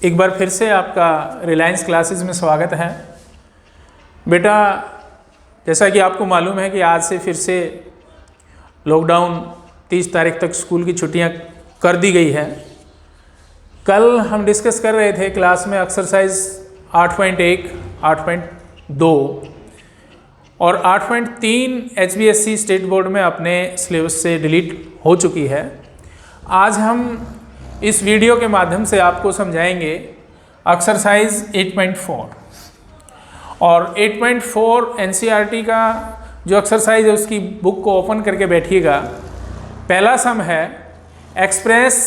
एक बार फिर से आपका रिलायंस क्लासेस में स्वागत है। बेटा, जैसा कि आपको मालूम है कि आज से फिर से लॉकडाउन 30 तारीख तक स्कूल की छुट्टियां कर दी गई है। कल हम डिस्कस कर रहे थे क्लास में एक्सरसाइज 8.1, 8.2 और 8.3 HBSC स्टेट बोर्ड में अपने सिलेबस से डिलीट हो चुकी है। आज हम इस वीडियो के माध्यम से आपको समझाएंगे एक्सरसाइज 8.4 और 8.4 NCERT का जो एक्सरसाइज है उसकी बुक को ओपन करके बैठिएगा। पहला सम है express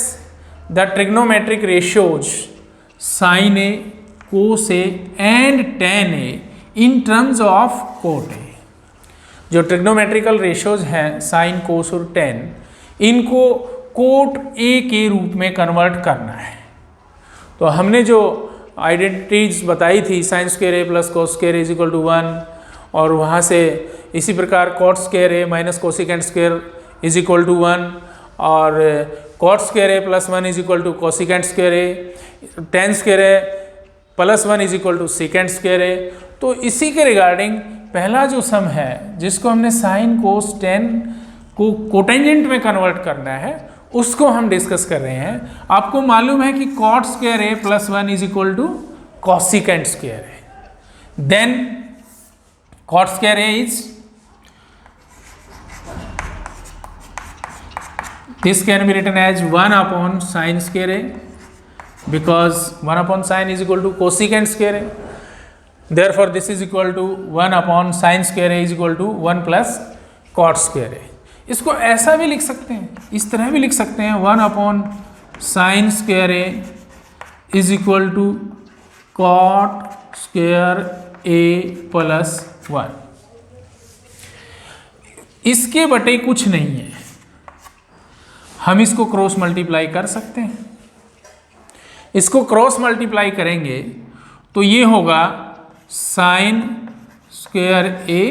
the trigonometric ratios sine A, cos A and tan A in terms of cot A. जो ट्रिग्नोमेट्रिकल रेशियोज हैं साइन, कोस और टेन, इनको कोट ए के रूप में कन्वर्ट करना है। तो हमने जो आइडेंटिटीज बताई थी, sine square A plus cos square is equal to 1, और वहाँ से इसी प्रकार cot square A minus cosecant square is equal to 1 और cot square A plus 1 is equal to cosecant square A, tan square A plus 1 is equal to secant square A. तो इसी के regarding पहला जो सम है जिसको हमने साइन कोस टेन को कोटेंजेंट में कन्वर्ट करना है उसको हम डिस्कस कर रहे हैं। आपको मालूम है कि cot square A plus 1 is equal to cosecant square A. Then cot square A is, this can be written as 1 upon sin square a because 1 upon sin is equal to cosecant square a. Therefore this is equal to 1 upon sin square a is equal to 1 plus cot square a. इसको ऐसा भी लिख सकते हैं, इस तरह भी लिख सकते हैं 1 upon sine square A is equal to cot square A plus 1। इसके बटे कुछ नहीं है, हम इसको क्रॉस मल्टीप्लाई कर सकते हैं। इसको क्रॉस मल्टीप्लाई करेंगे तो ये होगा sine square A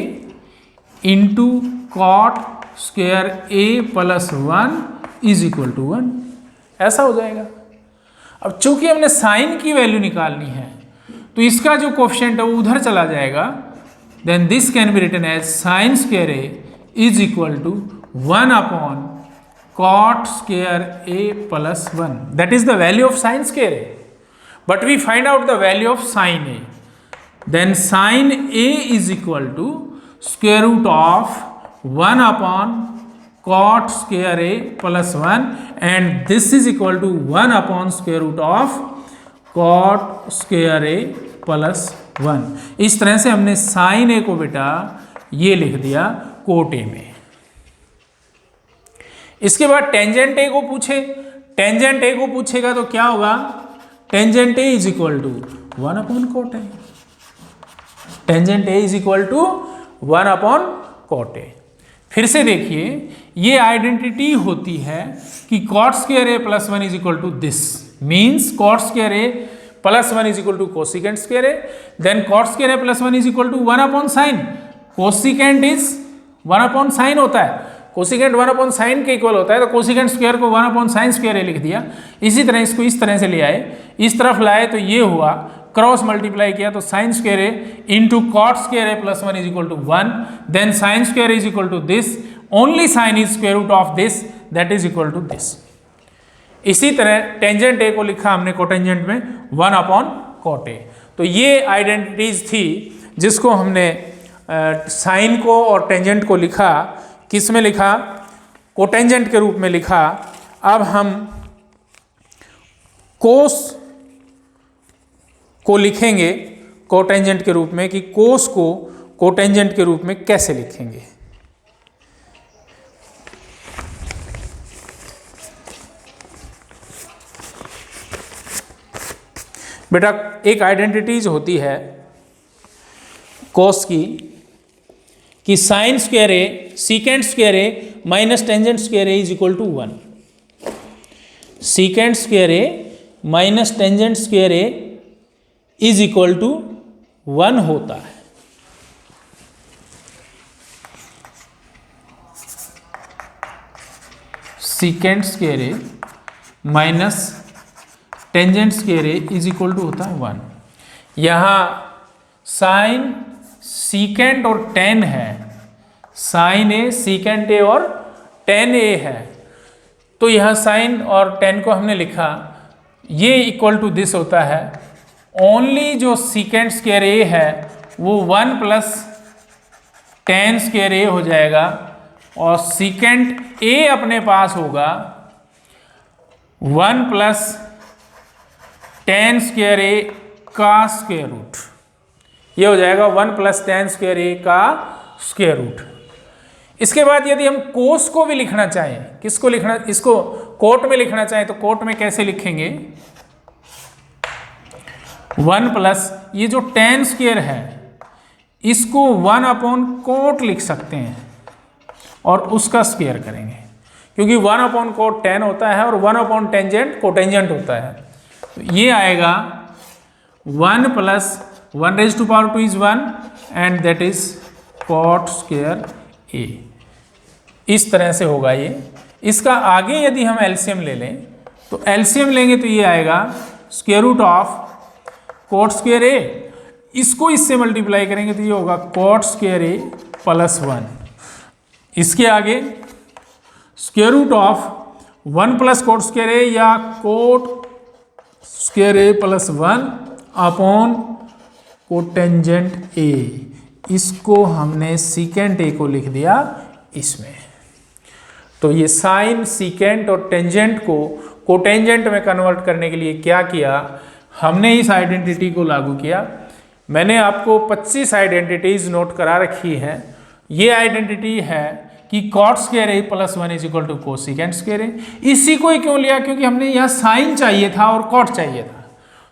into cot square A plus 1 is equal to 1, ऐसा हो जाएगा। अब चूंकि हमने साइन की वैल्यू निकालनी है तो इसका जो कोफिशिएंट है वो उधर चला जाएगा। Then this can be written as sine square A is equal to 1 upon cot square A plus 1, that is the value of sine square A, but we find out the value of sine A. Then sine A is equal to square root of 1 upon cot square a plus 1 and this is equal to 1 upon square root of cot square a plus 1। इस तरह से हमने sin a को बेटा ये लिख दिया coat a में। इसके बाद टेंजेंट a को पूछे, टेंजेंट a को पूछेगा तो क्या होगा, tangent a is equal to 1 upon cot a। Tangent a is equal to 1 upon cot a। फिर से देखिए, ये आइडेंटिटी होती है कि cot square A plus 1 is equal to this, means cot square A plus 1 is equal to cosecant square A. Then cot square A plus 1 is equal to 1 upon sine, cosecant is 1 upon sine होता है, cosecant 1 upon sign के equal होता है, तो cosecant square को 1 upon sine square ए लिख दिया। इसी तरह इसको इस तरह से ले आए, इस तरफ लाए तो ये हुआ, क्रॉस मल्टीप्लाई किया तो sine square A into cot square A plus 1 is equal to 1, then sine square is equal to this, only sine is square root of this, that is equal to this. इसी तरह tangent ए को लिखा हमने cotangent में 1 upon cot A. तो ये identities थी जिसको हमने साइन को और टेंजेंट को लिखा, किस में लिखा, कोटेंजेंट के रूप में लिखा। अब हम कोस को लिखेंगे कोटेंजेंट के रूप में, कि कोस को कोटेंजेंट के रूप में कैसे लिखेंगे। बेटा, एक आइडेंटिटीज होती है कोस की कि sine square A secant square A minus tangent square A is equal to 1। Secant square A minus tangent square A is equal to 1 होता है। Secant square A minus tangent square A is equal to होता है 1। यहाँ sine secant और tan है, sine A secant A और tan ए है, तो यहाँ साइन और टेन को हमने लिखा, ये इक्वल टू दिस होता है। ओनली जो सीकेंट स्क्वायर ए है वो 1 प्लस टेन स्क्वायर ए हो जाएगा, और सीकेंट ए अपने पास होगा 1 प्लस टेन स्क्वायर ए का स्क्वायर रूट। ये हो जाएगा 1 प्लस टेन स्क्वायर ए का स्क्वायर रूट। इसके बाद यदि हम कोस को भी लिखना चाहें, किसको लिखना, इसको कोट में लिखना चाहें, तो कोट में कैसे लिखेंगे? 1 प्लस ये जो टेन स्क्वायर है इसको 1 अपॉन कोट लिख सकते हैं और उसका स्क्वायर करेंगे, क्योंकि 1 अपॉन कोट 10 होता है और 1 अपॉन टेंजेंट कोटेंजेंट होता है। तो ये आएगा 1 plus 1 raise to power 2 is 1 and that is cot square A. इस तरह से होगा ये। इसका आगे यदि हम एलसीएम ले लें, तो एलसीएम लेंगे तो ये आएगा square root of cot square A, इसको इससे मल्टीप्लाई करेंगे तो ये होगा कॉट स्क्वायर ए प्लस 1। इसके आगे square root of 1 plus cot square A या cot square A plus 1 upon cotangent A, इसको हमने सीकेंट ए को लिख दिया इसमें। तो ये साइन, सीकेंट और टेंजेंट को कोटेंजेंट में कन्वर्ट करने के लिए क्या किया, हमने इस आइडेंटिटी को लागू किया। मैंने आपको 25 आइडेंटिटीज नोट करा रखी है। ये आइडेंटिटी है कि cot square A plus 1 is equal to cosecant square A. इसी को ही क्यों लिया, क्योंकि हमने यहाँ साइन चाहिए था और कॉट चाहिए था।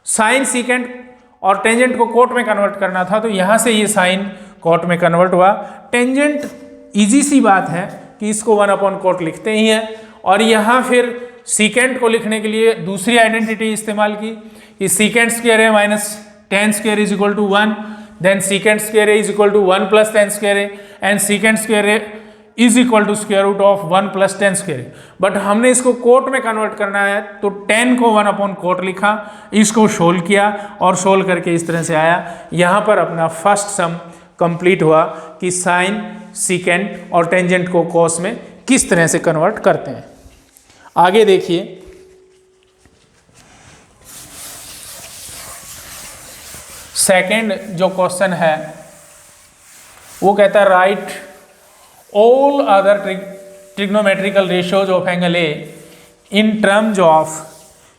साइन, सीकेंट और टेंजेंट को कोट में कन्वर्ट करना था, तो यहाँ से ये साइन कोट में कन्वर्ट हुआ। टेंजेंट इजी सी बात है कि इसको 1 अपॉन कोट लिखते ही हैं, और यहाँ फिर सीकेंट को लिखने के लिए दूसरी आइडेंटिटी इस्तेमाल की कि secant square A minus tan square is equal to 1, then secant square A is equal to 1 plus tan square A and secant square A is equal to square root of 1 plus tan square A. But हमने इसको coat में convert करना है, तो 10 को 1 upon coat लिखा, इसको solve किया और सोल्व करके इस तरह से आया। यहाँ पर अपना फर्स्ट सम कंप्लीट हुआ कि साइन, सीकेंट और टेंजेंट को कोस में किस तरह से कन्वर्ट करते हैं। आगे देखिए, सेकंड जो क्वेश्चन है वो कहता है right all other trigonometrical ratios of angle A in terms of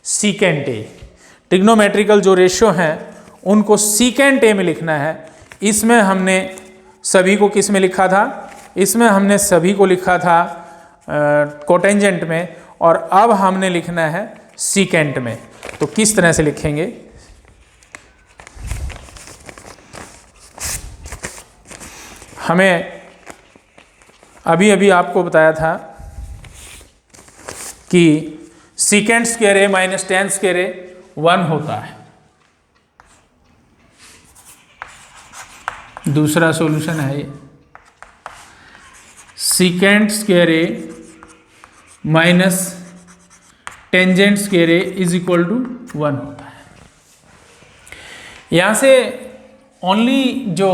secant A. Trigonometrical जो रेशियो हैं उनको सीकेंट ए में लिखना है। इसमें हमने सभी को किस में लिखा था? इसमें हमने सभी को लिखा था कोटेंजेंट में, और अब हमने लिखना है सीकेंट में। तो किस तरह से लिखेंगे? हमें अभी अभी आपको बताया था कि secant square A minus tan square A 1 होता है। दूसरा सॉल्यूशन है ये, secant square A minus tangent square A is equal to 1 होता है। यहाँ से ओनली जो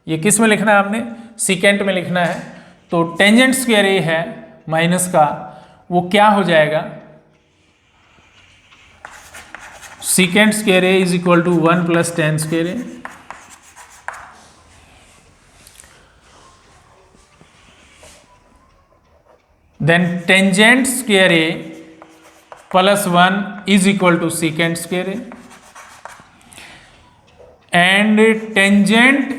ये किस में लिखना है, आपने सीकेंट में लिखना है। तो टेंजेंट स्क्वायर ए है माइनस का, वो क्या हो जाएगा? Secant square A is equal to 1 plus tan square A, then tangent square A plus 1 is equal to secant square A, and tangent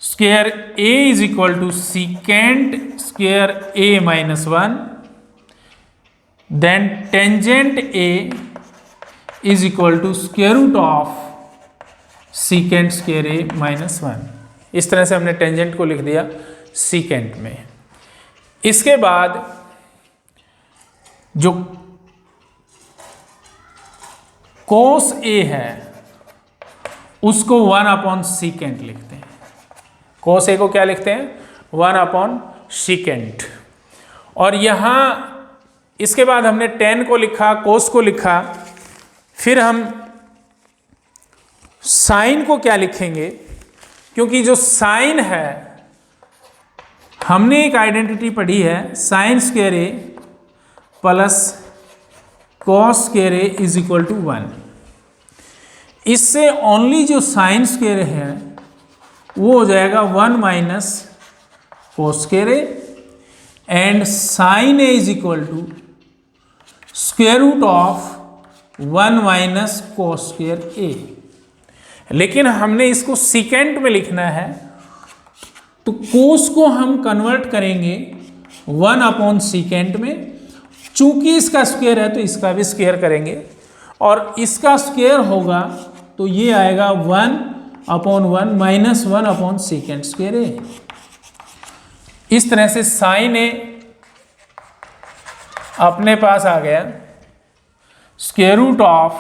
square A is equal to secant square A minus 1, then tangent A is equal to square root of secant square A minus 1। इस तरह से हमने tangent को लिख दिया secant में। इसके बाद जो कोस ए है उसको 1 अपॉन सीकेंट लिखते हैं। कोस ए को क्या लिखते हैं? 1 अपॉन सीकेंट। और यहाँ इसके बाद हमने टेन को लिखा, कोस को लिखा, फिर हम साइन को क्या लिखेंगे, क्योंकि जो साइन है हमने एक आइडेंटिटी पढ़ी है, sine square A plus cos square A is equal to 1। इससे ओनली जो साइन स्क्वायर है वो हो जाएगा 1 minus cos square A, and sine A is equal to square root of 1 minus cos square A. लेकिन हमने इसको सीकेंट में लिखना है, तो कोस को हम कन्वर्ट करेंगे 1 अपॉन सीकेंट में। चूंकि इसका स्क्वायर है तो इसका भी स्क्वायर करेंगे, और इसका स्क्वायर होगा तो ये आएगा 1 upon 1 minus 1 upon secant square A. इस तरह से साइन ए अपने पास आ गया। स्क्वायर रूट ऑफ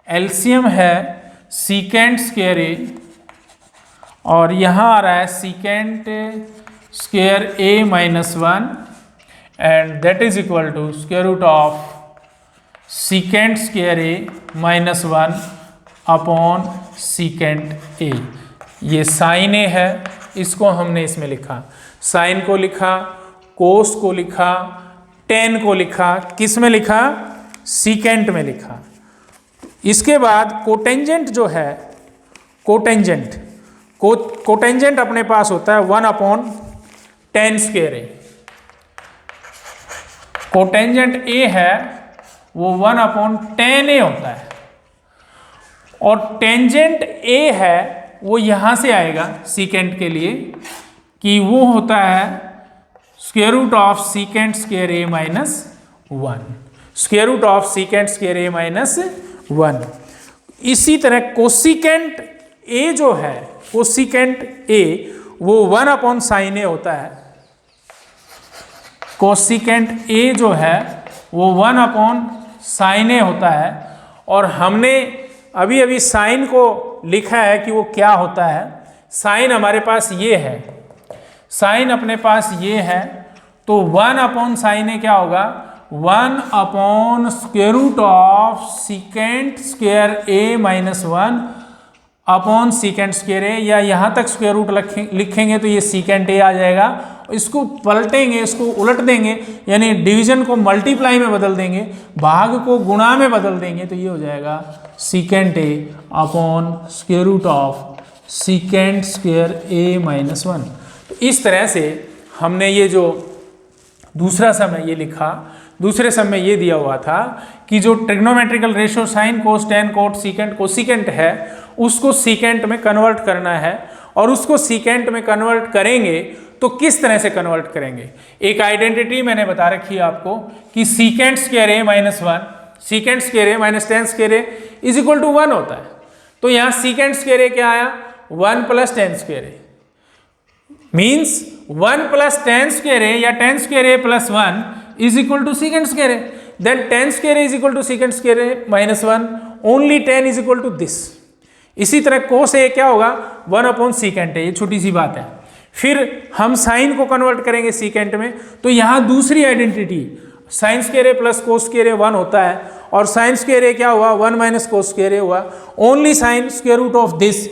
एलसीएम है सीकेंट स्क्वायर ए, और यहाँ आ रहा है secant square A minus 1, and that is equal to square root of secant square A minus 1 upon secant A. ये साइन ए है, इसको हमने इसमें लिखा, साइन को लिखा, कोस को लिखा, टेन को लिखा, किस में लिखा, सीकेंट में लिखा। इसके बाद कोटेंजेंट जो है, कोटेंजेंट अपने पास होता है 1 upon ten square A. Cotangent A है वो 1 अपॉन टेन ए होता है, और टेंजेंट ए है वो यहां से आएगा सीकेंट के लिए कि वो होता है square root of secant square A minus 1, square root of secant square A minus 1। इसी तरह कोसिकेंट ए जो है, कोसिकेंट ए वो 1 अपॉन साइन ए होता है। कोसिकेंट ए जो है वो 1 अपॉन साइन ए होता है, और हमने अभी अभी साइन को लिखा है कि वो क्या होता है। साइन हमारे पास ये है, साइन अपने पास ये है, तो 1 अपॉन साइन ए क्या होगा, 1 upon square root of secant square A minus 1 upon secant square A, या यहाँ तक स्क्वायर रूट लिखेंगे तो ये सीकेंट ए आ जाएगा। इसको पलटेंगे, इसको उलट देंगे, यानी डिवीजन को मल्टीप्लाई में बदल देंगे, भाग को गुणा में बदल देंगे, तो ये हो जाएगा secant A upon square root of secant square A minus 1। तो इस तरह से हमने ये जो दूसरा समय ये लिखा, दूसरे समय ये दिया हुआ था कि जो trigonometrical ratio sign cos ten coat secant cosecant है उसको सीकेंट में कन्वर्ट करना है, और उसको सीकेंट में कन्वर्ट करेंगे तो किस तरह से कन्वर्ट करेंगे। एक आइडेंटिटी मैंने बता रखी है आपको कि secant square A minus 1, secant square A minus tan square A is equal to 1 होता है। तो यहाँ सीकेंट स्क्वायर ए क्या आया, 1 plus tan square A, means 1 plus tan square A या tan square A plus 1 is equal to secant square A. Then tan square A is equal to secant square A minus 1, only tan is equal to this. इसी तरह कोस ए क्या होगा, 1 upon secant A, ये छोटी सी बात है। फिर हम साइन को कन्वर्ट करेंगे सीकेंट में, तो यहाँ दूसरी identity sign square A plus cos square A 1 होता है, और साइन स्क्वायर ए क्या हुआ, 1 माइनस कोस स्क्वायर ए हुआ, only sine square root of this.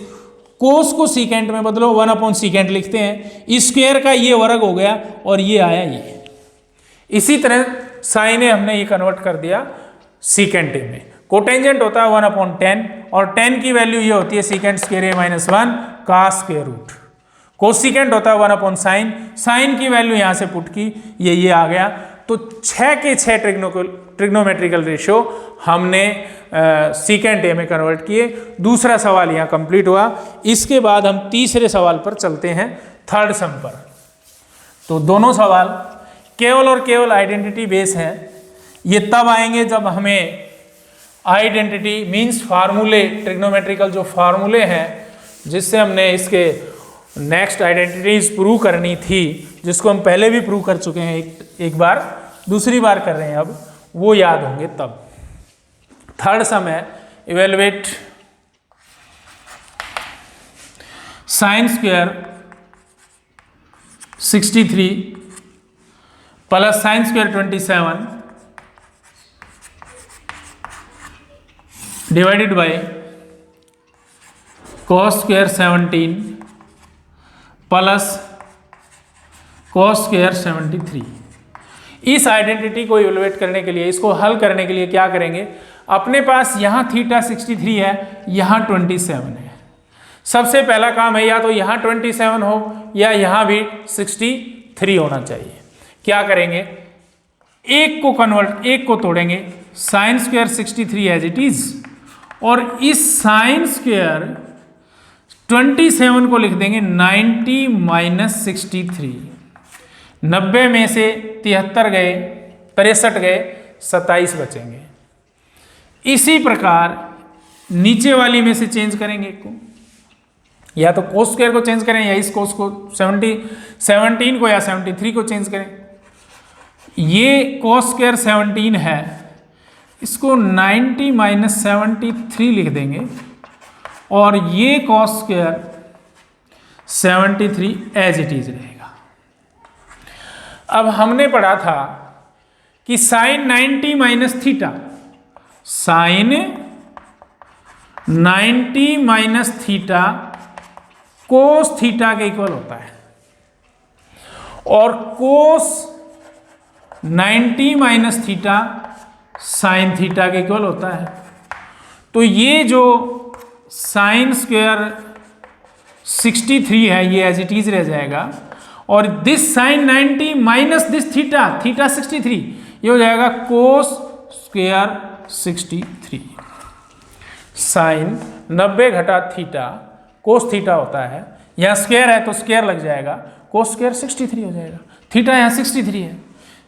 Cos को सीकेंट में बदलो, 1 अपॉन सीकेंट लिखते हैं, इस स्क्वायर का ये वर्ग हो गया और ये आया ये। इसी तरह साइन ए हमने ये कन्वर्ट कर दिया सीकेंट ए में। कोटेंजेंट होता है 1 अपॉन 10, और 10 की वैल्यू ये होती है सीकेंट स्क्वायर ए माइनस 1 का स्क्वायर रूट। कोसिकेंट होता है 1 अपॉन साइन, साइन की वैल्यू यहाँ से पुट की, ये आ गया। तो 6 के 6 ट्रिग्नोमेट्रिकल रेशियो हमने सीकेंट ए में कन्वर्ट किए। दूसरा सवाल यहाँ कंप्लीट हुआ। इसके बाद हम तीसरे सवाल पर चलते हैं, थर्ड सम पर। तो दोनों सवाल केवल और केवल आइडेंटिटी बेस हैं। ये तब आएंगे जब हमें आइडेंटिटी मीन्स फार्मूले, ट्रिग्नोमेट्रिकल जो फार्मूले हैं जिससे हमने इसके नेक्स्ट आइडेंटिटीज प्रूव करनी थी, जिसको हम पहले भी प्रूव कर चुके हैं एक बार, दूसरी बार कर रहे हैं अब, वो याद होंगे तब। थर्ड सम है evaluate sign square 63 plus sine square 27 divided by cos square 17 plus cos square 73। इस आइडेंटिटी को इवेलुएट करने के लिए, इसको हल करने के लिए क्या करेंगे, अपने पास यहाँ थीटा 63 है, यहाँ 27 है। सबसे पहला काम है या तो यहाँ 27 हो या यहाँ भी 63 होना चाहिए। क्या करेंगे, एक को तोड़ेंगे, sine square 63 as it is, और इस साइन स्क्वायर 27 को लिख देंगे 90 माइनस 63। 90 में से 73 गए, 63 गए, 27 बचेंगे। इसी प्रकार नीचे वाली में से चेंज करेंगे एक को, या तो कोस स्क्वायर को चेंज करें या इस कोस को 17 को या 73 को चेंज करें। ये कोस स्क्वायर 17 है, इसको 90 माइनस 73 लिख देंगे, और ये cos square 73 as it is रहेगा। अब हमने पढ़ा था कि sine 90 minus theta, sine 90 minus theta cos theta के इक्वल होता है, और cos 90 minus theta sine theta के इक्वल होता है। तो ये जो साइन स्क्वायर 63 है ये एज इट इज रह जाएगा, और this sine 90 minus this theta, theta 63, ये हो जाएगा कोस स्क्वायर 63। साइन 90 घटा थीटा कोस थीटा होता है, यहाँ स्क्वायर है तो स्क्वायर लग जाएगा, कोस स्क्वायर 63 हो जाएगा, थीटा यहाँ 63 है।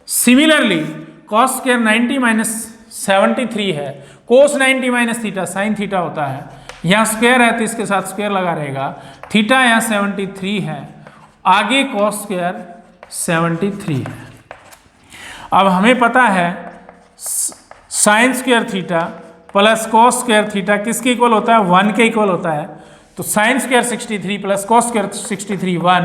सिमिलरली कॉस स्क्वायर 90 माइनस 73 है, कोस 90 माइनस थीटा साइन थीटा होता है, यहाँ स्क्वायर है तो इसके साथ स्क्वायर लगा रहेगा, थीटा यहाँ 73 है, आगे कॉस स्क्वायर 73 है। अब हमें पता है sine square theta plus cos square theta किसके इक्वल होता है, 1 के इक्वल होता है। तो sine square 63 plus cos square 63 1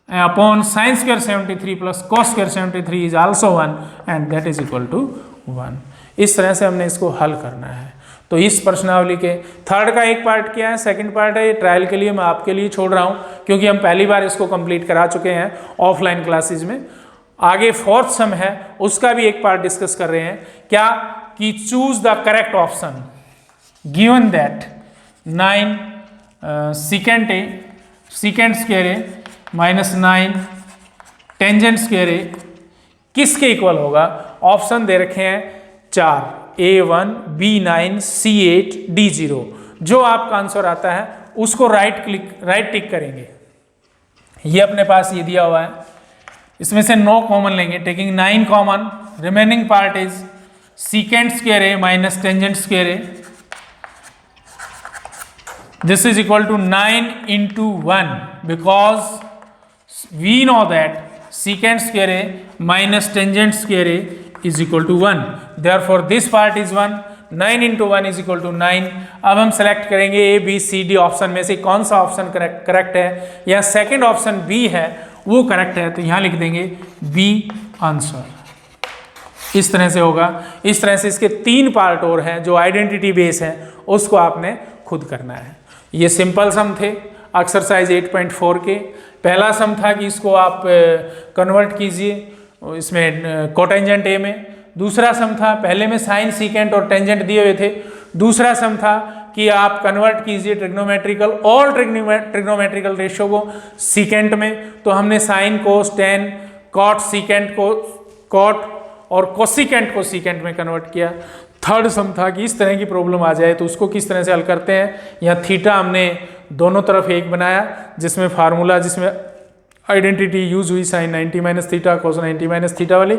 upon sine square 73 plus cos square 73 is also 1 and that is equal to 1। इस तरह से हमने इसको हल करना है। तो इस प्रश्नावली के थर्ड का एक पार्ट क्या है, सेकंड पार्ट है, ये ट्रायल के लिए मैं आपके लिए छोड़ रहा हूँ क्योंकि हम पहली बार इसको कंप्लीट करा चुके हैं ऑफलाइन क्लासेज में। आगे फोर्थ सम है उसका भी एक पार्ट डिस्कस कर रहे हैं, क्या कि choose the correct option given that 9 secant A secant square A minus 9 tangent square A किसके इक्वल होगा। ऑप्शन दे रखे हैं 4, A1, B9, C8, D0। जो आपका आंसर आता है उसको राइट टिक करेंगे। ये अपने पास ये दिया हुआ है, इसमें से 9 कॉमन लेंगे, taking 9 common, remaining part is secant square A minus tangent square A. This is equal to 9 into 1 because we know that secant square a minus tangent square a is equal to 1. Therefore, this part is 1. 9 into 1 is equal to 9. अब हम select करेंगे A, B, C, D option में से कौन सा option correct है, या second option B है वो करेक्ट है, तो यहाँ लिख देंगे B आंसर। इस तरह से होगा। इस तरह से इसके 3 पार्ट और हैं जो आइडेंटिटी बेस है, उसको आपने खुद करना है। ये सिंपल सम थे एक्सरसाइज 8.4 के। पहला सम था कि इसको आप कन्वर्ट कीजिए इसमें कोटेंजेंट ए में। दूसरा सम था, पहले में साइन सीकेंट और टेंजेंट दिए हुए थे। दूसरा सम था कि आप कन्वर्ट कीजिए ट्रिग्नोमेट्रिकल और ट्रिग्नोमेट्रिकल रेशियो को सीकेंट में। तो हमने sine cos tan cot secant को कॉट और कोसिकेंट को सीकेंट में कन्वर्ट किया। थर्ड सम था कि इस तरह की प्रॉब्लम आ जाए तो उसको किस तरह से हल करते हैं। यहाँ थीटा हमने दोनों तरफ एक बनाया जिसमें फार्मूला, जिसमें आइडेंटिटी यूज हुई sine 90 minus theta cos 90 minus theta वाली।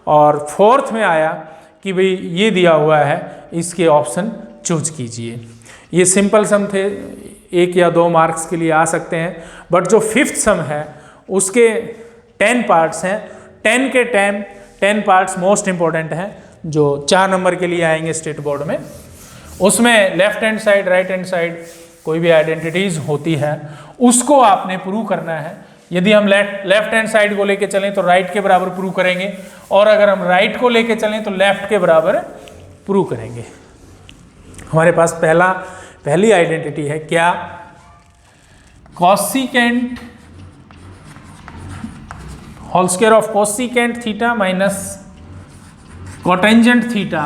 और फोर्थ में आया कि भाई ये दिया हुआ है, इसके ऑप्शन चूज कीजिए। ये सिंपल सम थे, 1 या 2 मार्क्स के लिए आ सकते हैं। बट जो फिफ्थ सम है उसके 10 पार्ट्स हैं। 10 के 10 पार्ट्स मोस्ट इंपॉर्टेंट हैं जो 4 नंबर के लिए आएंगे स्टेट बोर्ड में। उसमें left hand side right hand side कोई भी आइडेंटिटीज होती है उसको आपने प्रूव करना है। यदि हम लेफ्ट हैंड साइड को लेके चलें तो राइट के बराबर प्रूव करेंगे, और अगर हम राइट को लेके चलें तो लेफ्ट के बराबर प्रूव करेंगे। हमारे पास पहली आइडेंटिटी है क्या, cosecant whole square of cosecant theta minus cotangent theta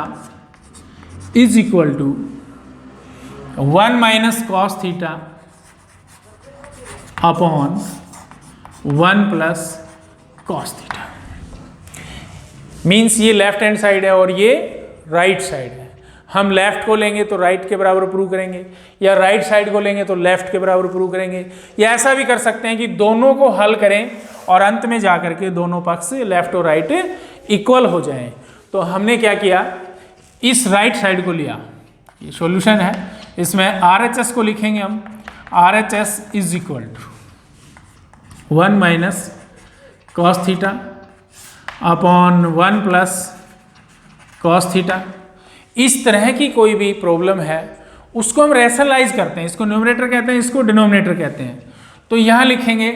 is equal to 1 minus cos theta upon 1 plus cos theta. Means ये लेफ्ट हैंड साइड है और ये राइट साइड है। हम लेफ्ट को लेंगे तो राइट के बराबर प्रूव करेंगे, या राइट साइड को लेंगे तो लेफ्ट के बराबर प्रूव करेंगे, या ऐसा भी कर सकते हैं कि दोनों को हल करें और अंत में जाकर के दोनों पक्ष लेफ्ट और राइट इक्वल हो जाएं। तो हमने क्या किया, इस राइट साइड को लिया, ये सॉल्यूशन है, इसमें RHS को लिखेंगे हम, RHS is equal to 1 minus cos theta upon 1 plus cos theta. इस तरह की कोई भी प्रॉब्लम है उसको हम रैशनलाइज करते हैं, इसको न्यूमरेटर कहते हैं, इसको डिनोमिनेटर कहते हैं। तो यहाँ लिखेंगे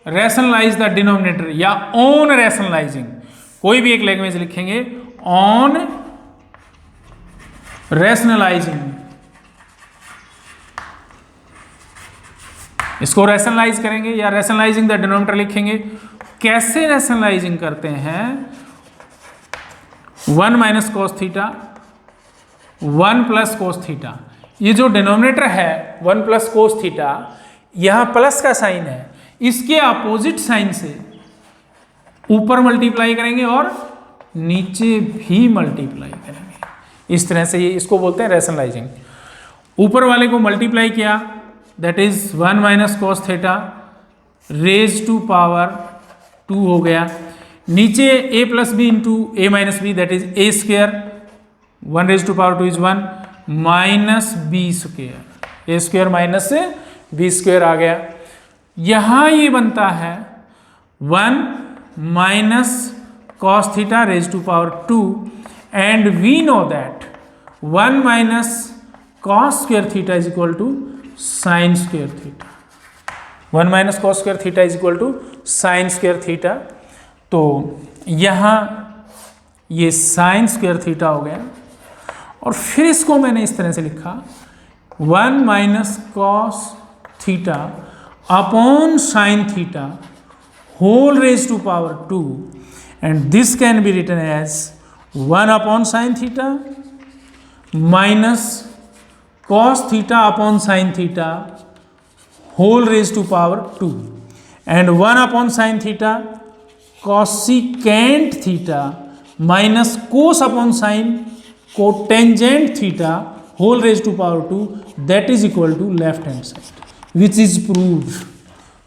रैशनलाइज द डिनोमिनेटर या ऑन रैशनलाइजिंग, कोई भी एक लैंग्वेज लिखेंगे, ऑन रैशनलाइजिंग, इसको रैशनलाइज करेंगे या रैशनलाइजिंग द डिनोमिनेटर लिखेंगे। कैसे रैशनलाइजिंग करते हैं, 1 minus cos theta 1 plus cos theta, ये जो डिनोमिनेटर है 1 प्लस कोस थीटा, यहां प्लस का साइन है, इसके अपोजिट साइन से ऊपर मल्टीप्लाई करेंगे और नीचे भी मल्टीप्लाई करेंगे। इस तरह से ये इसको बोलते हैं रैशनलाइजिंग। ऊपर वाले को मल्टीप्लाई किया, that is 1 minus cos theta raise to power 2 हो गया। नीचे a plus B into A minus B, that is a square, 1 raise to power 2 is 1 minus B square, A square minus B square आ गया। यहां ये बनता है 1 minus cos theta raise to power 2 and we know that 1 minus cos square theta is equal to sine square theta, 1 minus cos square theta is equal to sine square theta. तो यहां ये sign square theta हो गया और फिर इसको मैंने इस तरह से लिखा 1 minus cos theta upon sine theta whole raise to power 2 and this can be written as 1 upon sine theta minus cos theta upon sine theta whole raise to power 2 and 1 upon sine theta cosecant theta minus cos upon sine cotangent theta whole raise to power 2 that is equal to left hand side which is proved.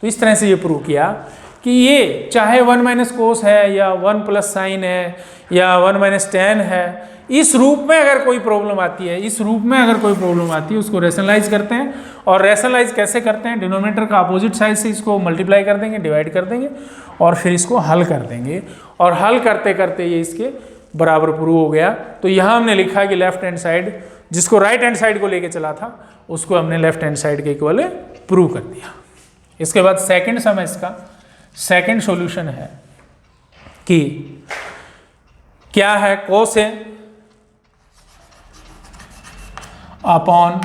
तो इस तरह से ये prove किया कि ये चाहे 1 minus कोस है या 1 प्लस साइन है या 1 माइनस टेन है, इस रूप में अगर कोई प्रॉब्लम आती है, इस रूप में अगर कोई प्रॉब्लम आती है उसको रैशनलाइज करते हैं। और रैशनलाइज कैसे करते हैं, डिनोमिनेटर का अपोजिट साइड से इसको मल्टीप्लाई कर देंगे, डिवाइड कर देंगे और फिर इसको हल कर देंगे और हल करते करते ये इसके बराबर प्रूव हो गया। तो यहाँ हमने लिखा कि लेफ्ट हैंड साइड जिसको राइट हैंड साइड को लेके चला था उसको हमने लेफ्ट हैंड साइड के इक्वल प्रूव कर दिया। इसके बाद सेकंड सम इसका सेकंड सॉल्यूशन है कि क्या है, कोस है upon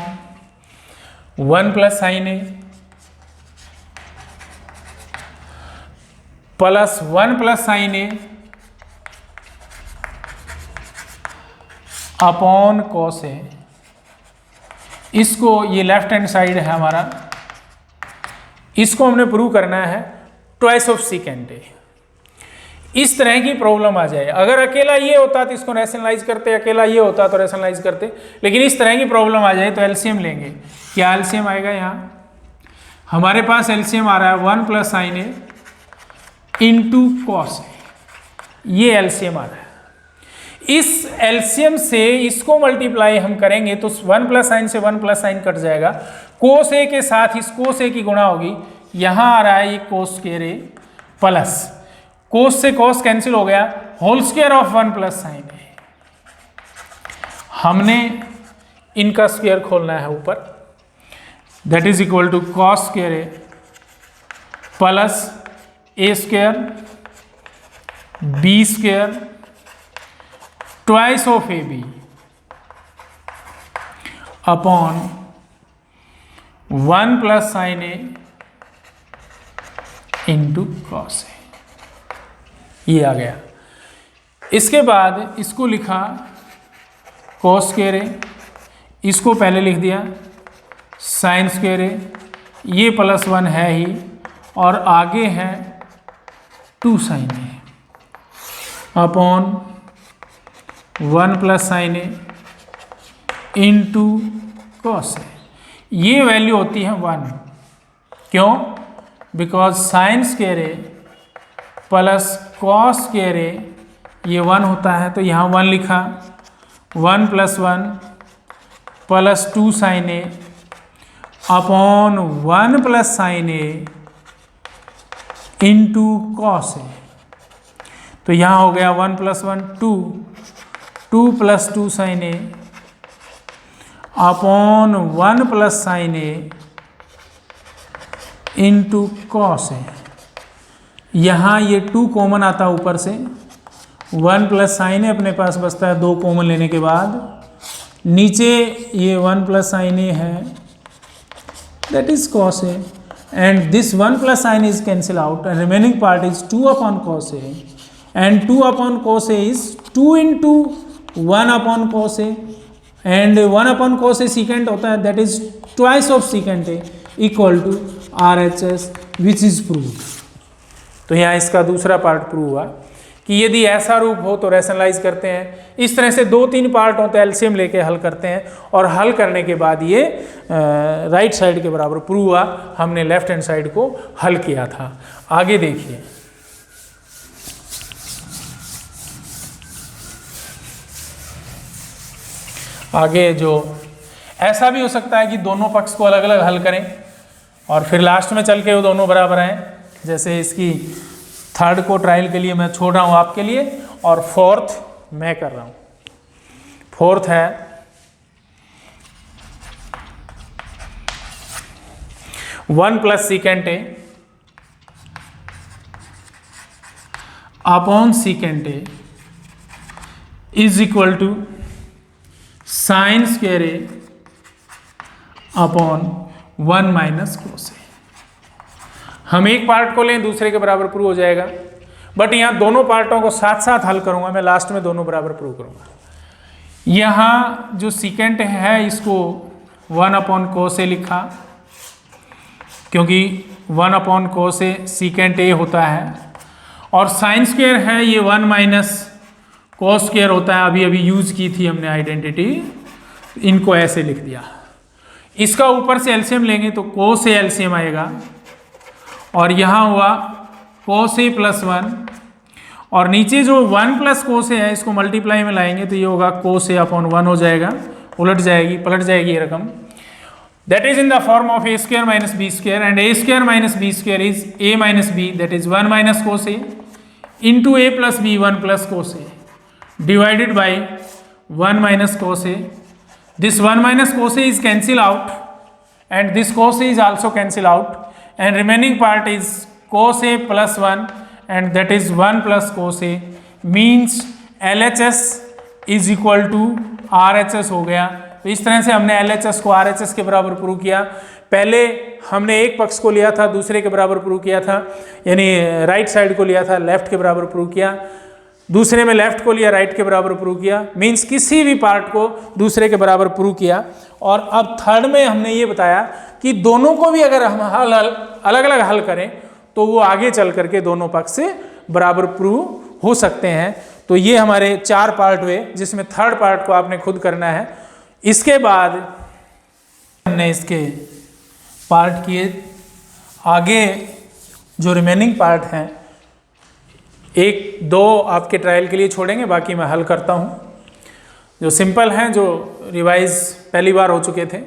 1 plus sine A plus 1 plus sine A upon cos ए। इसको ये लेफ्ट हैंड साइड है हमारा, इसको हमने प्रूव करना है ट्वाइस ऑफ सीकेंट ए। इस तरह की प्रॉब्लम आ जाए, अगर अकेला ये होता तो इसको रैशनलाइज करते, अकेला ये होता तो रैशनलाइज करते, लेकिन इस तरह की प्रॉब्लम आ जाए तो एलसीएम लेंगे। क्या एलसीएम आएगा, यहाँ हमारे पास एलसीएम आ रहा है 1 plus sine A into cos A, ये एलसीएम आ रहा है। इस एलसीएम से इसको मल्टीप्लाई हम करेंगे तो 1 प्लस साइन से 1 प्लस साइन कट जाएगा, कोस ए के साथ इस कोस ए की गुणा होगी, यहाँ आ रहा है ये कोस स्क्वायर ए प्लस कोस से कोस कैंसिल हो गया, whole square of 1 plus sine A. हमने इनका स्क्वायर खोलना है ऊपर, that is equal to cos square A plus A square B square twice of A B upon 1 plus sine A into cos A, ये आ गया। इसके बाद इसको लिखा कॉस स्क्वायर ए, इसको पहले लिख दिया साइन स्क्वायर ए, ये +1 है ही, और आगे है 2 sine A upon 1 plus sine A into cos A. ये वैल्यू होती है 1, क्यों? Because sine square A plus cos square A ये 1 होता है, तो यहाँ 1 लिखा, 1 + 1 + 2 sine A upon 1 plus sine A into cos ए। तो यहाँ हो गया 1 + 1 2, 2 + 2 sine A upon 1 plus sine A into cos ए। यहाँ ये 2 कॉमन आता है ऊपर से, 1 प्लस साइन ए अपने पास बचता है 2 कॉमन लेने के बाद, नीचे ये 1 प्लस साइन ए है, that is cos a, and this 1 plus sin is cancel out and remaining part is 2 upon cos a, and 2 upon cos a is 2 into 1 upon cos a, and 1 upon cos a secant होता है, that is twice of secant a equal to RHS, which is proved। तो यहाँ इसका दूसरा part prove हुआ कि यदि ऐसा रूप हो तो रैशनलाइज करते हैं। इस तरह से 2-3 पार्ट होते हैं, एलसीएम लेके हल करते हैं, और हल करने के बाद ये राइट साइड के बराबर प्रूव हुआ। हमने लेफ्ट हैंड साइड को हल किया था। आगे देखिए, आगे जो ऐसा भी हो सकता है कि दोनों पक्ष को अलग अलग हल करें और फिर लास्ट में चल के वो दोनों बराबर आए। जैसे इसकी थर्ड को ट्रायल के लिए मैं छोड़ रहा हूँ आपके लिए, और फोर्थ मैं कर रहा हूँ। फोर्थ है one plus secant A upon secant A is equal to sine square A upon 1 minus cos A. हम एक पार्ट को लें, दूसरे के बराबर प्रूव हो जाएगा, बट यहाँ दोनों पार्टों को साथ साथ हल करूंगा मैं, लास्ट में दोनों बराबर प्रूव करूंगा। यहाँ जो सीकेंट है इसको 1 अपॉन कोस ए लिखा, क्योंकि 1 अपॉन कोस ए सीकेंट ए होता है, और साइन स्क्वायर है ये 1 माइनस कोस स्क्वायर होता है। अभी यूज की थी हमने आइडेंटिटी, इनको ऐसे लिख दिया। इसका ऊपर से एलसीएम लेंगे तो कोस ए एलसीएम आएगा, और यहाँ हुआ कोस ए प्लस 1, और नीचे जो 1 प्लस कोस ए है इसको मल्टीप्लाई में लाएंगे तो ये होगा कोस ए अपॉन 1 हो जाएगा, पलट जाएगी ये रकम। That is in the form of A square minus B square, and A square minus B square is A minus B, that is 1 minus cos A into A plus B 1 plus cos A divided by 1 minus cos A. This 1 minus cos A is cancel out, and this cos A is also cancel out, and remaining part is cos A plus 1, and that is 1 plus cos A, means LHS is equal to RHS हो गया। तो इस तरह से हमने LHS को RHS के बराबर प्रूव किया। पहले हमने एक पक्ष को लिया था, दूसरे के बराबर प्रूव किया था, यानी राइट साइड को लिया था, लेफ्ट के बराबर प्रूव किया। दूसरे में लेफ्ट को लिया, राइट के बराबर प्रूव किया, मीन्स किसी भी पार्ट को दूसरे के बराबर प्रूव किया। और अब थर्ड में हमने ये बताया कि दोनों को भी अगर हम अलग अलग हल करें तो वो आगे चल करके दोनों पक्ष से बराबर प्रूव हो सकते हैं। तो ये हमारे 4 पार्ट हुए, जिसमें थर्ड पार्ट को आपने खुद करना है। इसके बाद हमने इसके पार्ट किए, आगे जो रिमेनिंग पार्ट हैं 1-2 आपके ट्रायल के लिए छोड़ेंगे, बाकी मैं हल करता हूँ। जो सिंपल हैं, जो रिवाइज पहली बार हो चुके थे।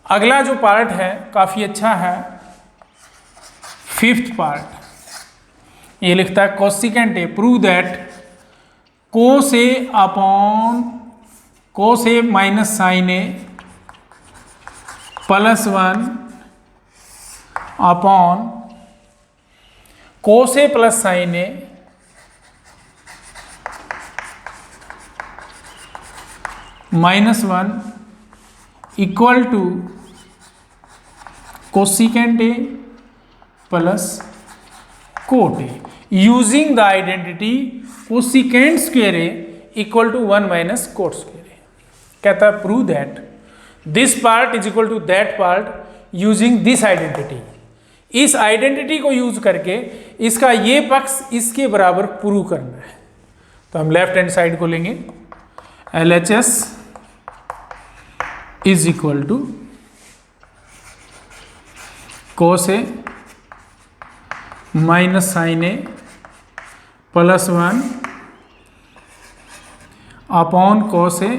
अगला जो पार्ट है काफ़ी अच्छा है, 5th पार्ट। ये लिखता है cosecant A prove that cos A upon cos A minus sine A plus 1 upon cos A plus sine A minus 1 equal to cosecant A plus cot A using the identity cosecant square A equal to 1 minus cot square A. कहता है prove that this part is equal to that part using this identity. इस identity को use करके इसका ये पक्ष इसके बराबर प्रूव करना है। तो हम लेफ्ट हैंड साइड को लेंगे, LHS is equal to cos A minus sine A plus 1 upon cos A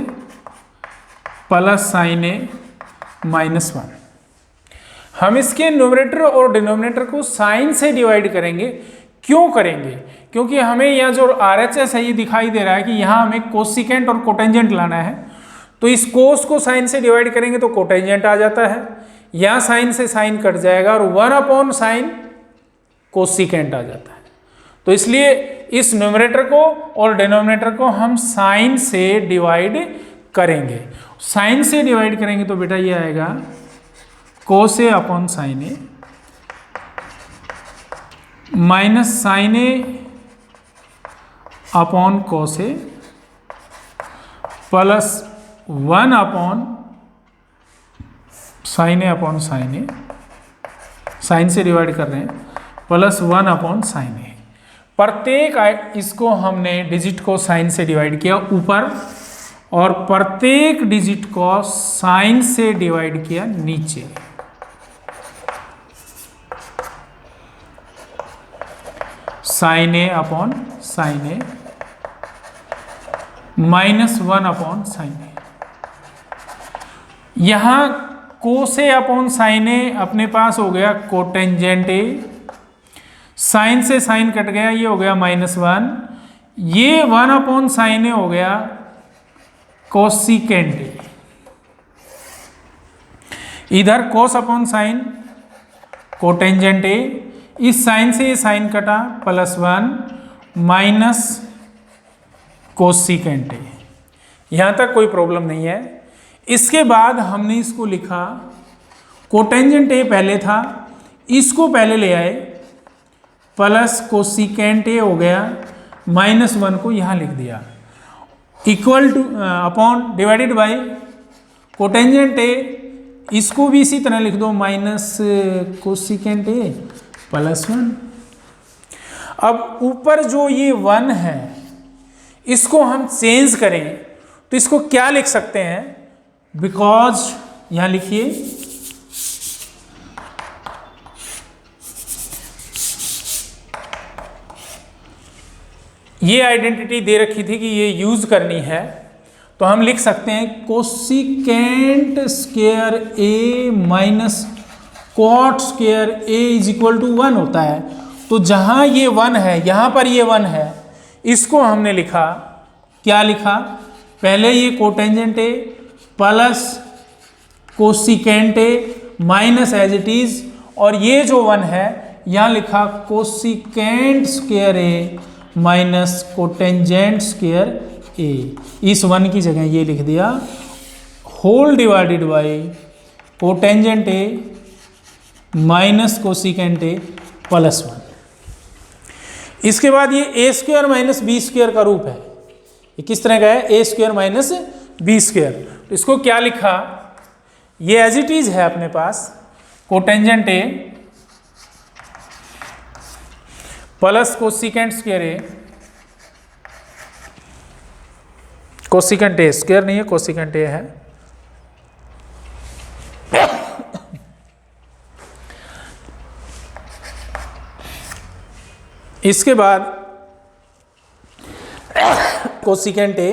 plus sine A minus 1। हम इसके न्यूमरेटर और डिनोमिनेटर को साइन से डिवाइड करेंगे। क्यों करेंगे? क्योंकि हमें यहाँ जो RHS है ये दिखाई दे रहा है कि यहाँ हमें कोसिकेंट और कोटेंजेंट लाना है। तो इस कोस को साइन से डिवाइड करेंगे तो कोटेंजेंट आ जाता है, यहाँ साइन से साइन कट जाएगा और 1 अपॉन साइन कोसिकेंट आ जाता है। तो इसलिए इस न्यूमरेटर को और डिनोमिनेटर को हम साइन से डिवाइड करेंगे। साइन से डिवाइड करेंगे तो बेटा ये आएगा कोस A upon sine A minus sine A upon cos A plus 1 upon sine A upon sine A, sign से डिवाइड कर रहे हैं, प्लस 1 अपॉन साइन ए। प्रत्येक इसको हमने डिजिट को साइन से डिवाइड किया ऊपर और प्रत्येक डिजिट को साइन से डिवाइड किया नीचे। Sign A upon sine A minus 1 upon sine ए। यहां कोस ए अपॉन साइन ए अपने पास हो गया कोटेंजेंट ए, साइन से साइन कट गया, ये हो गया -1, ये 1 अपॉन साइन ए हो गया कोसिकेंट ए। इधर कोस अपॉन साइन कोटेंजेंट ए, इस साइन से ये साइन कटा +1 माइनस कोसिकेंट ए। यहां तक कोई प्रॉब्लम नहीं है। इसके बाद हमने इसको लिखा कोटेंजेंट ए पहले था, इसको पहले ले आए, प्लस कोसिकेंट ए हो गया, -1 को यहां लिख दिया, equal to upon divided by cotangent A, इसको भी इसी तरह लिख दो, माइनस कोसिकेंट ए +1। अब ऊपर जो ये 1 है इसको हम चेंज करें तो इसको क्या लिख सकते हैं? बिकॉज यहां लिखिए ये आइडेंटिटी दे रखी थी कि ये यूज करनी है, तो हम लिख सकते हैं cosecant square A minus cot square A is equal to 1 होता है। तो जहां ये 1 है, यहां पर ये 1 है, इसको हमने लिखा, क्या लिखा? पहले ये cotangent A plus cosecant A minus as it is, और ये जो 1 है यहां लिखा cosecant square A minus cotangent square A. इस 1 की जगह ये लिख दिया whole divided by cotangent A minus cosecant A +1। इसके बाद ये A square minus B square का रूप है। ये किस तरह का है? A square minus B square. तो इसको क्या लिखा? ये एज इट इज है अपने पास, cotangent A plus cosecant square A, cosecant A square नहीं है, कोसिकेंट ए है, इसके बाद कोसिकेंट ए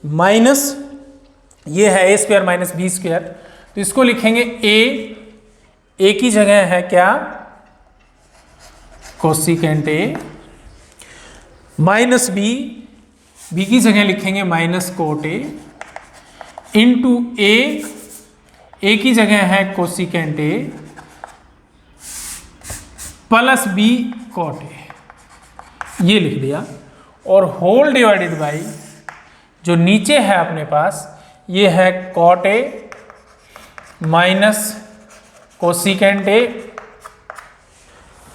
माइनस ये है A square minus B square, तो इसको लिखेंगे ए की जगह है क्या? कोसिकेंट ए माइनस बी की जगह लिखेंगे minus cot A into A की जगह है cosecant A plus B cot A, ये लिख दिया। और होल डिवाइडेड बाई जो नीचे है अपने पास ये है cot A minus cosecant A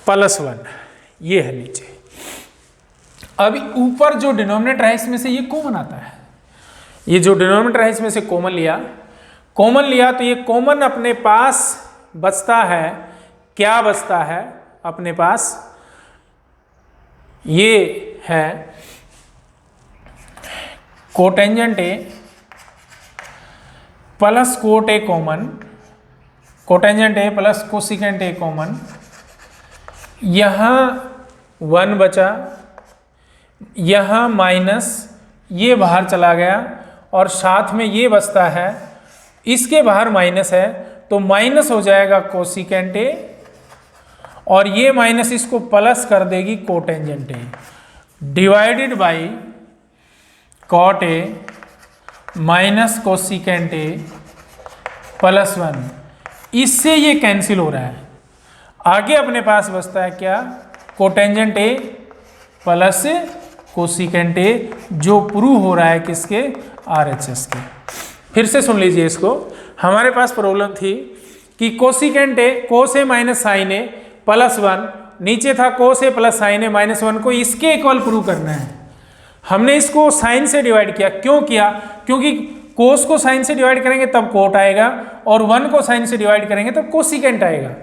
plus 1, ये है नीचे। अब ऊपर जो डिनोमिनेटर है इसमें से ये कॉमन आता है, ये जो डिनोमिनेटर है इसमें से कॉमन लिया तो ये कॉमन अपने पास बचता है, क्या बचता है अपने पास, ये है cotangent A plus cot A common, cotangent A plus cosecant A common, यहाँ 1 बचा, यहाँ माइनस ये बाहर चला गया और साथ में ये बचता है, इसके बाहर माइनस है तो माइनस हो जाएगा कोसिकेंट ए और ये माइनस इसको प्लस कर देगी cotangent A, divided by cot A minus cosecant A plus 1। इससे ये कैंसिल हो रहा है, आगे अपने पास बचता है क्या, कोटेंजेंट ए प्लस कोसिकेंट ए, जो प्रूव हो रहा है किसके, RHS के। फिर से सुन लीजिए इसको, हमारे पास प्रॉब्लम थी कि cosecant A cos A minus sine A plus 1, नीचे था cos A plus sine A minus 1 को इसके इक्वल प्रूव करना है। हमने इसको साइन से डिवाइड किया, क्यों किया, क्योंकि कोस को साइन से डिवाइड करेंगे तब कोट आएगा और 1 को साइन से डिवाइड करेंगे तब कोसिकेंट आएगा।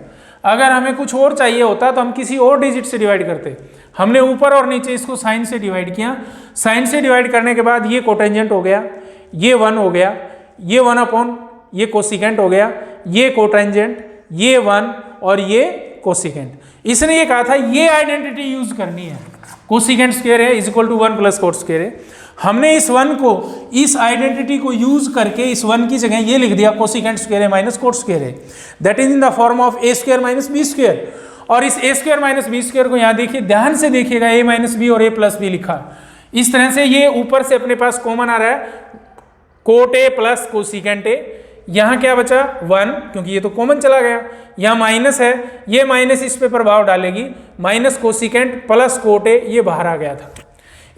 अगर हमें कुछ और चाहिए होता तो हम किसी और डिजिट से डिवाइड करते, हमने ऊपर और नीचे इसको साइन से डिवाइड किया, साइन से डिवाइड करने के बाद ये कोटेंजेंट हो गया, ये 1 हो गया, ये 1 अपॉन ये कोसिकेंट हो गया, ये कोटेंजेंट, ये 1 और ये कोसिकेंट। इसने ये कहा था ये आइडेंटिटी यूज करनी है, कोसिकेंट स्क्वायर है is equal to 1 plus cot square है। हमने इस 1 को, इस आइडेंटिटी को यूज करके इस 1 की जगह ये लिख दिया कोसिकेंट स्क्वायर है माइनस कोट स्क्वायर है, that is in the form of A square minus B square. और इस A square minus B square को यहाँ देखिए, ध्यान से देखिएगा, ए माइनस बी और ए प्लस बी लिखा, इस तरह से ये ऊपर से अपने पास कॉमन आ रहा है, कोट ए प्लस कोसिकेंट ए। यहाँ क्या बचा 1, क्योंकि ये तो कॉमन चला गया, यहाँ माइनस है, ये माइनस इस पे प्रभाव डालेगी, minus cosecant plus cot A, ये बाहर आ गया था,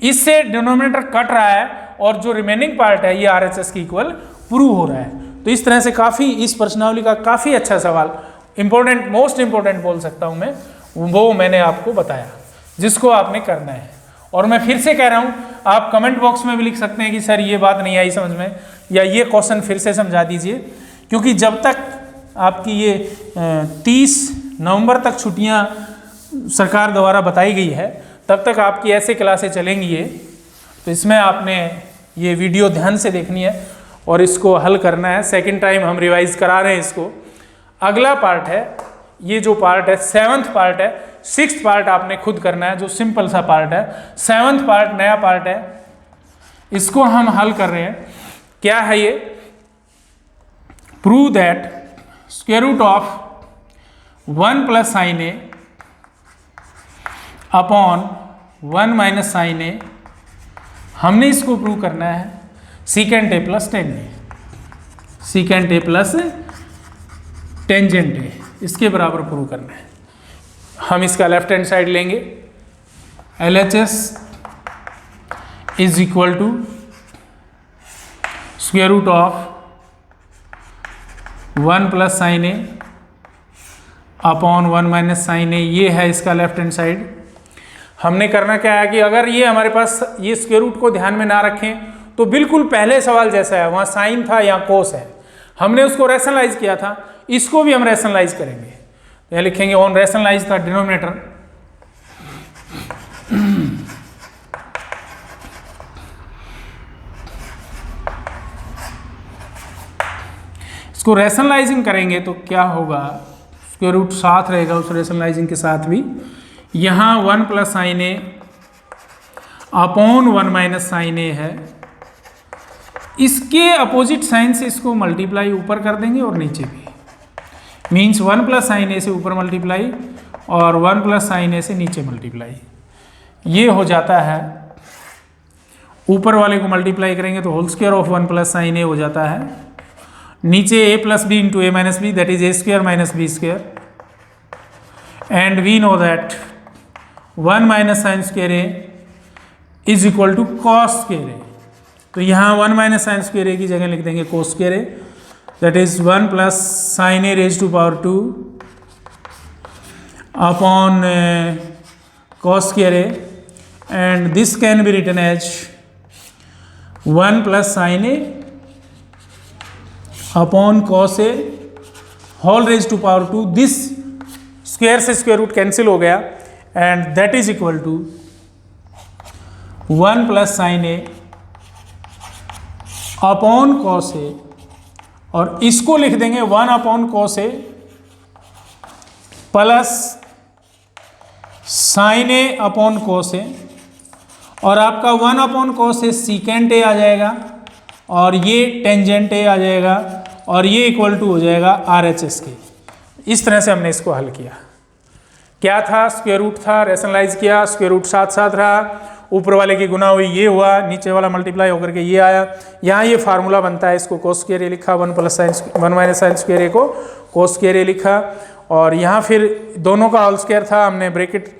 इससे डिनोमिनेटर कट रहा है और जो रिमेनिंग पार्ट है ये RHS की इक्वल प्रूव हो रहा है। तो इस तरह से काफ़ी, इस प्रश्नावली का काफ़ी अच्छा सवाल, इंपॉर्टेंट, मोस्ट इंपॉर्टेंट बोल सकता हूँ मैं, वो मैंने आपको बताया जिसको आपने करना है। और मैं फिर से कह रहा हूँ, आप कमेंट बॉक्स में भी लिख सकते हैं कि सर ये बात नहीं आई समझ में, या ये क्वेश्चन फिर से समझा दीजिए, क्योंकि जब तक आपकी ये 30 नवंबर तक छुट्टियाँ सरकार द्वारा बताई गई है तब तक आपकी ऐसे क्लासें चलेंगी ये, तो इसमें आपने ये वीडियो ध्यान से देखनी है और इसको हल करना है। सेकंड टाइम हम रिवाइज करा रहे हैं इसको। अगला पार्ट है, ये जो पार्ट है 7th पार्ट है, 6th पार्ट आपने खुद करना है, जो सिंपल सा पार्ट है। 7th पार्ट नया पार्ट है, इसको हम हल कर रहे हैं। क्या है ये, prove that square root of 1 plus sine A upon 1 minus sine A, हमने इसको प्रूव करना है secant A plus tangent, secant A plus tangent A, इसके बराबर प्रूव करना है। हम इसका लेफ्ट हैंड साइड लेंगे, LHS is equal to square root of 1 plus sine A upon 1 minus sine A, ये है इसका लेफ्ट हैंड साइड। हमने करना क्या है कि अगर ये हमारे पास ये स्क्वायर रूट को ध्यान में ना रखें तो बिल्कुल पहले सवाल जैसा है, वहाँ साइन था या कोस है, हमने उसको रैशनलाइज किया था, इसको भी हम रैशनलाइज करेंगे। तो यहाँ लिखेंगे ऑन रैशनलाइज द डिनोमिनेटर, इसको रैशनलाइजिंग करेंगे तो क्या होगा, स्क्वायर रूट साथ रहेगा उस रैशनलाइजिंग के साथ भी। यहाँ 1 plus sine A upon 1 minus sine ए है, इसके अपोजिट साइन से इसको मल्टीप्लाई ऊपर कर देंगे और नीचे भी, मीन्स 1 प्लस साइन ए से ऊपर मल्टीप्लाई और 1 प्लस साइन ए से नीचे मल्टीप्लाई। ये हो जाता है, ऊपर वाले को मल्टीप्लाई करेंगे तो whole square of 1 plus sine A हो जाता है, नीचे a plus B into A minus B, that is A square minus B square, and we know that 1 minus sine square A is equal to cos square A. तो यहाँ 1 minus sine square ए की जगह लिख देंगे कोस square A, that is 1 plus sin a raised to power 2 upon cos square a, and this can be written as 1 plus sin a upon cos a whole raised to power 2. This square से square root cancel हो गया and that is equal to 1 plus sine A upon cos A, और इसको लिख देंगे 1 upon cos A plus sine A upon cos A, और आपका 1 upon cos A secant A आ जाएगा और ये टेंजेंट ए आ जाएगा और ये इक्वल टू हो जाएगा RHS के। इस तरह से हमने इसको हल किया। क्या था? स्क्वायर रूट था, रेशनलाइज किया, स्क्वायर रूट साथ साथ रहा, ऊपर वाले की गुना हुई ये हुआ, नीचे वाला मल्टीप्लाई होकर के ये आया। यहाँ ये फार्मूला बनता है, इसको कोस स्क्वायर ए लिखा, 1 माइनस साइन स्क्वायर ए को कोस स्क्वायर ए लिखा, और यहाँ फिर दोनों का होल स्क्वायर था, हमने ब्रैकेट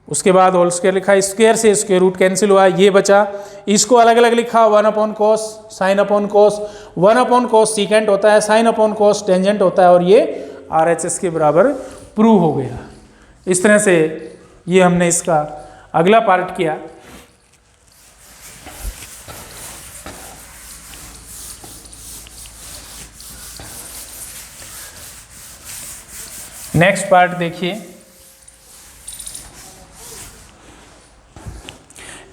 उसके बाद होल स्क्वायर लिखा, स्क्वायर से स्क्वायर रूट कैंसिल हुआ, ये बचा, इसको अलग अलग लिखा 1 अपॉन कोस, साइन अपॉन कोस, 1 अपॉन कोस सीकेंट होता है, साइन अपॉन कोस टेंजेंट होता है, और ये RHS के बराबर प्रूव हो गया। इस तरह से ये हमने इसका अगला पार्ट किया। नेक्स्ट पार्ट देखिए।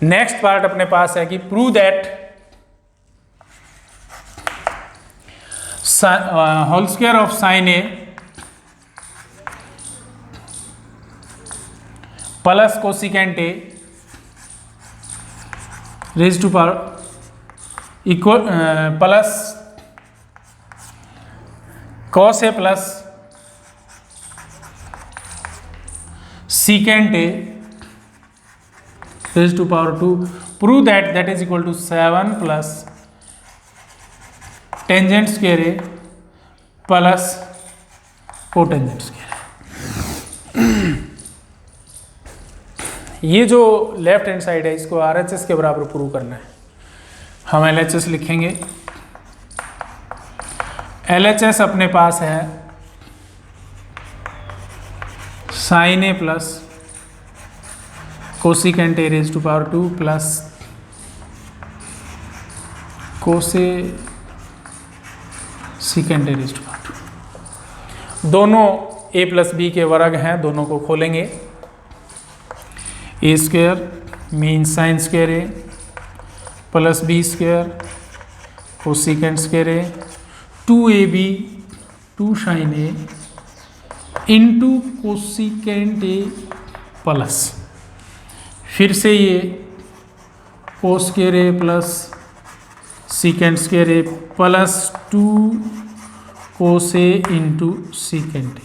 नेक्स्ट पार्ट अपने पास है कि prove that whole square of sine A plus cosecant A raise to power equal plus cos A plus secant a raised to power 2, prove that is equal to 7 plus tangent square a plus cotangent square a। ये जो left hand side है इसको RHS के बराबर prove करना है। हम LHS लिखेंगे। LHS अपने पास है sine A plus cosecant A raise to power 2 plus cosecant A raise to power 2। दोनों a प्लस बी के वर्ग हैं, दोनों को खोलेंगे। A square mean sine square A plus B square cosecant square A 2ab 2 sine A into cosecant A plus, फिर से ये cos square A plus secant square A plus 2 cos A into secant A.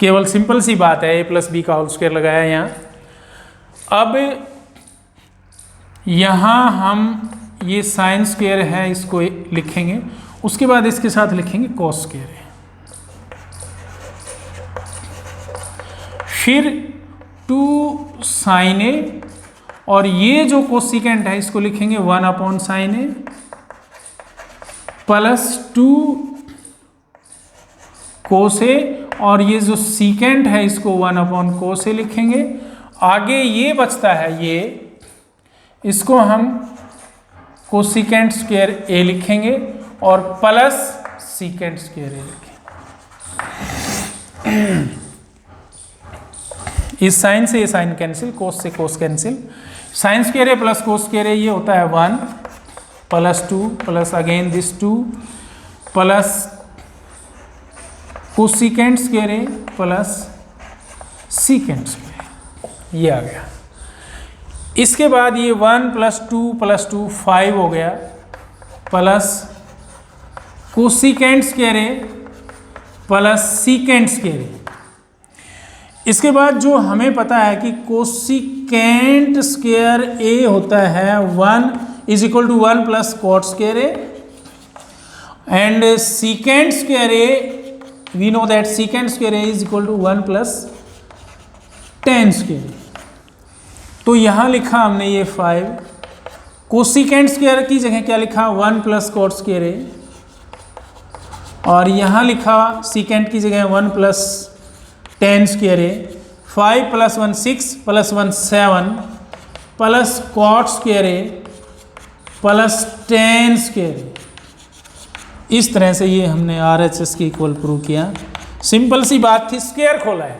केवल simple सी बात है, a plus B का whole square लगाया यहाँ। अब यहाँ हम ये साइन स्क्वायर है इसको लिखेंगे, उसके बाद इसके साथ लिखेंगे कोस स्क्वायर है, फिर 2 साइन ए, और ये जो कोसिकेंट है इसको लिखेंगे 1 upon sine A plus 2 cos ए, और ये जो सीकेंट है इसको 1 अपॉन कोस ए लिखेंगे। आगे ये बचता है, ये इसको हम कोसिकेंट स्क्वायर ए लिखेंगे और प्लस सीकेंट स्क्वायर ए लिखेंगे। इस साइन से ये साइन कैंसिल, कोस से cos cancel, sign square A plus cos square A ये होता है 1 plus 2 plus again this 2 plus cosecant square A plus secant square, ये आ गया। इसके बाद ये 1 प्लस 2 5 हो गया, plus cosecant square A plus secant square ए। इसके बाद जो हमें पता है कि कोसिकेंट स्क्वायर ए होता है 1 is equal to 1 plus cot square A, and secant square A we know that secant square A is equal to 1 plus tan square A. तो यहाँ लिखा हमने ये 5, कोसिकेंट स्क्वायर की जगह क्या लिखा 1 प्लस कॉट स्क्वायर ए और यहाँ लिखा सीकेंट की जगह 1 plus tan square A, 5 plus 1 6 plus 1 7 plus cot square A plus tan square A. इस तरह से ये हमने RHS की इक्वल प्रूव किया। सिंपल सी बात थी, स्क्वायर खोला है,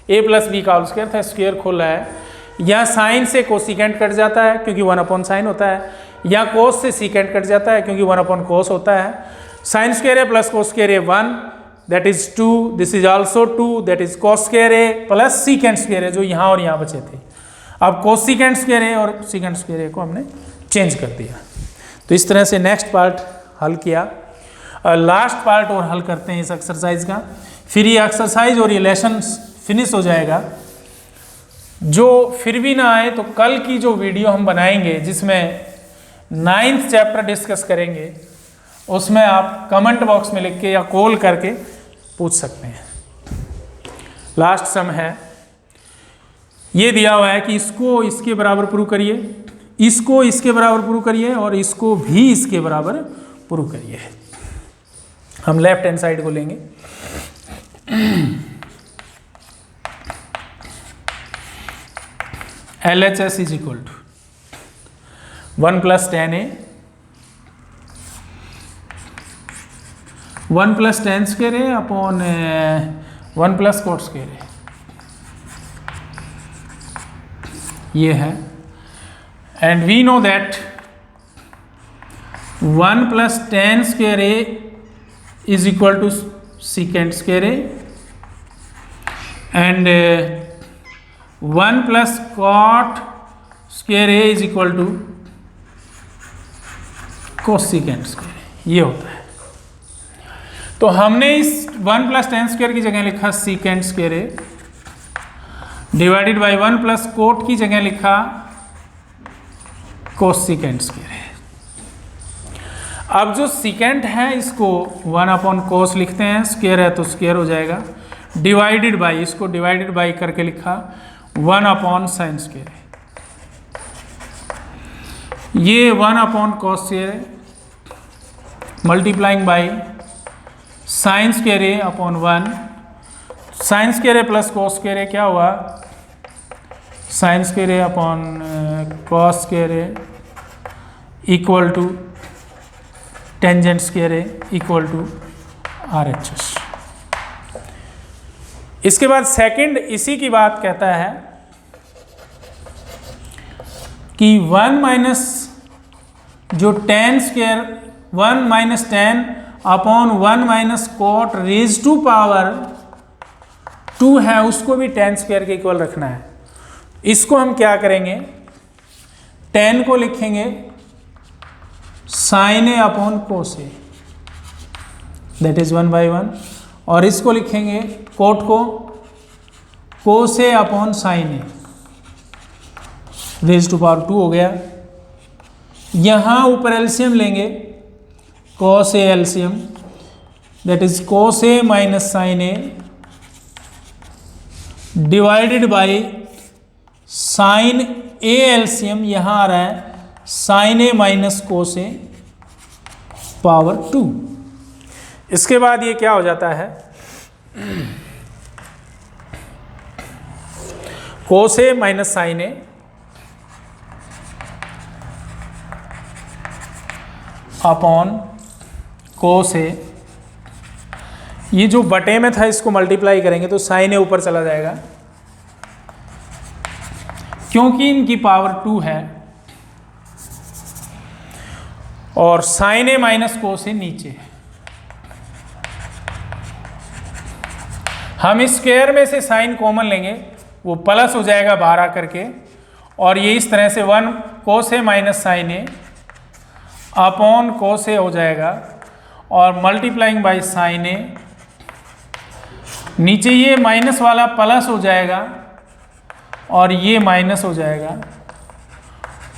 a प्लस बी का होल स्क्वायर था, स्क्वायर खोला है। या साइन से कोसिकेंट कट जाता है क्योंकि 1 अपॉन साइन होता है, या कोस से सीकेंट कट जाता है क्योंकि 1 अपॉन कोस होता है। Sine square A plus cos square A 1, that is 2, this is also 2, that is cos square A plus secant square A, जो यहाँ और यहाँ बचे थे। अब कोस सीकेंट स्क्वायर ए और सीकेंट स्क्वायर ए को हमने चेंज कर दिया। तो इस तरह से नेक्स्ट पार्ट हल किया। लास्ट पार्ट और हल करते हैं इस एक्सरसाइज का, फिर ये एक्सरसाइज और ये लेसन फिनिश हो जाएगा। जो फिर भी ना आए तो कल की जो वीडियो हम बनाएंगे जिसमें 9th चैप्टर डिस्कस करेंगे, उसमें आप कमेंट बॉक्स में लिख के या कॉल करके पूछ सकते हैं। लास्ट सम है, ये दिया हुआ है कि इसको इसके बराबर प्रूव करिए, इसको इसके बराबर प्रूव करिए और इसको भी इसके बराबर प्रूव करिए। हम लेफ्ट हैंड साइड को लेंगे। LHS is equal to 1 plus tan A, 1 plus tan square A upon 1 plus cot square A, ये है। And we know that 1 plus tan square A is equal to secant square A, and 1 plus cot square A is equal to cosecant square, ये होता है। तो हमने इस 1 plus tan square की जगह लिखा secant square A, divided by 1 plus coat की जगह लिखा कोसिकेंट स्क्वायर ए। अब जो सीकेंट है इसको 1 अपॉन कोस लिखते हैं, स्क्वायर है तो स्क्वायर हो जाएगा, डिवाइडेड बाई, इसको डिवाइडेड बाई करके लिखा 1 अपॉन साइन स्क्वायर। ये 1 upon cos square multiplying by sine square A upon 1, sine square A plus cos square A क्या हुआ, sine square A upon cos square A equal to tangent square A equal to RHS। इसके बाद second इसी की बात कहता है कि 1 माइनस जो tan square 1 minus tan upon 1 minus cot raise to power 2 है, उसको भी टेन स्क्वायर के इक्वल रखना है। इसको हम क्या करेंगे, 10 को लिखेंगे sine A upon cos A, that is 1 by 1, और इसको लिखेंगे कोट को cos A upon sine A raise to power 2 हो गया। यहाँ ऊपर एलसीएम लेंगे, cos A LCM, that is cos A minus sine A divided by sine A LCM, यहाँ आ रहा है sine A minus cos A power 2। इसके बाद ये क्या हो जाता है, cos A minus sine A upon cos ए, ये जो बटे में था इसको मल्टीप्लाई करेंगे तो साइन ए ऊपर चला जाएगा, क्योंकि इनकी पावर 2 है, और साइन ए माइनस कोस ए नीचे। हम इस स्क्वायर में से साइन कॉमन लेंगे, वो प्लस हो जाएगा बाहर आकर के, और ये इस तरह से 1 कोस A minus sine A upon cos ए हो जाएगा, और मल्टीप्लाइंग बाई साइन ए, नीचे ये माइनस वाला प्लस हो जाएगा और ये माइनस हो जाएगा,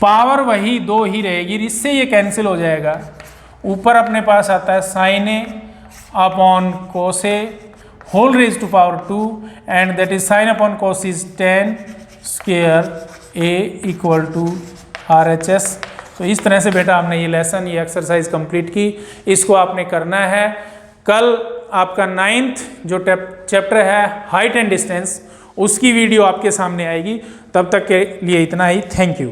पावर वही 2 ही रहेगी, इससे ये कैंसिल हो जाएगा। ऊपर अपने पास आता है sine A upon cos A whole raise to power 2, and that is sine upon cos is 10 square A equal to RHS। तो इस तरह से बेटा हमने ये लेसन, ये एक्सरसाइज कंप्लीट की। इसको आपने करना है कल आपका 9th जो चैप्टर है हाइट एंड डिस्टेंस, उसकी वीडियो आपके सामने आएगी। तब तक के लिए इतना ही। Thank you.